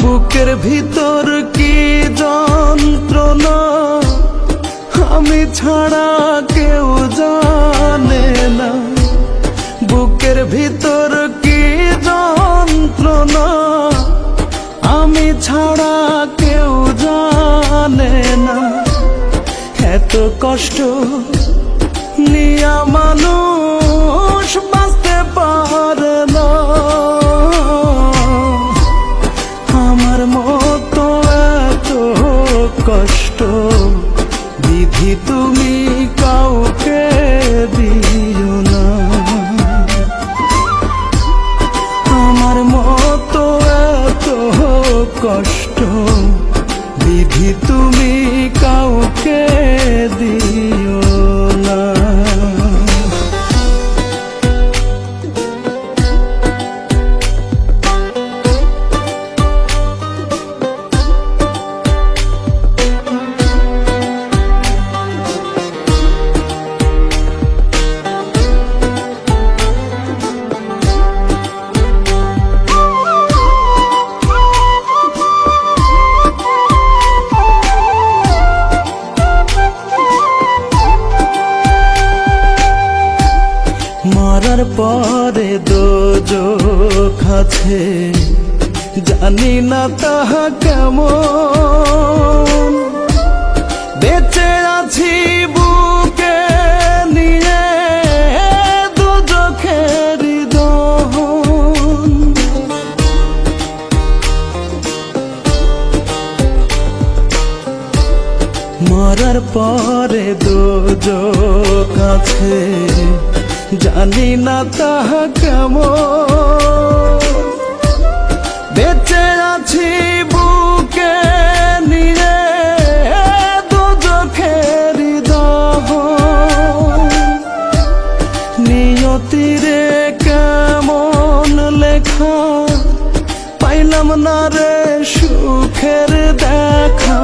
বুকের ভিতর কি যন্ত্রণা আমি ছাড়া কেউ জানে না। বুকের ভিতর কি যন্ত্রণা আমি ছাড়া কেউ জানে না। এত কষ্ট নিয়া মানুষ বাঁচতে পারে না। আমার মতো এত কষ্ট বিধি তুমি কাউকে দিও না। আমার মতো এত কষ্ট বিধি তুমি কাউকে দিও না। মরার পরে দোজখ আছে জানি না তাহা কেমন। বেঁচে আছি বুকে নিয়ে দোজখের দহন। মরার পরে দোজখ আছে জানি না তাহা কেমন। বেঁচে আছি বুকে নিয়ে দোজখের দহন। নিয়তিরে কেমন লেখা পাইলাম না রে সুখের দেখা।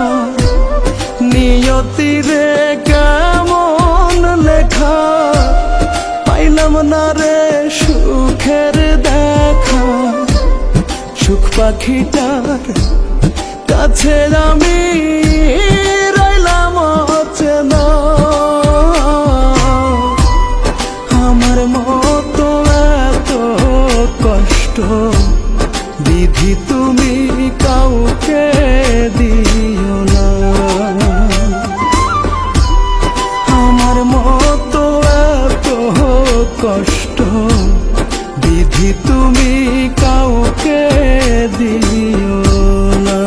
নিয়তিরে কেমন লেখা পাইলাম না রে সুখের দেখা। সুখ পাখিটার কাছে আমি রইলাম অচেনা। আমার মতো এত কষ্ট বিধি তুমি কাউকে দিও না। আমার মতো এত কষ্ট বিধি তুমি কাউকে দিও না।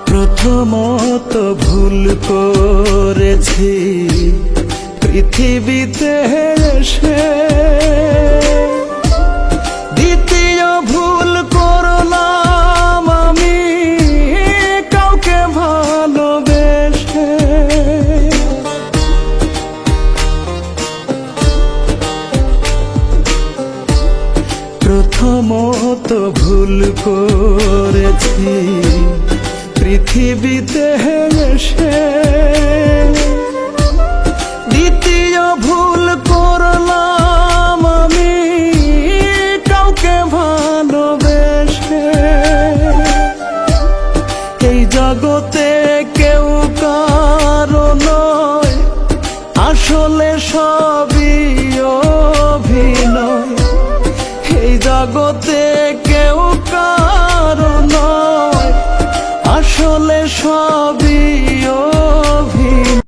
প্রথমত ভুল করেছি পৃথিবীতে এসে। দ্বিতীয় ভুল করলাম আমি কাউকে ভালোবেসে। প্রথমত ভুল করেছি পৃথিবীতে এসে। দ্বিতীয় ভুল করলাম আমি কাউকে ভালোবেসে। এই জগতে কেউ কারো নয় আসলে সবই অভিনয়। এই জগতে কেউ কারো নয় আসলে সব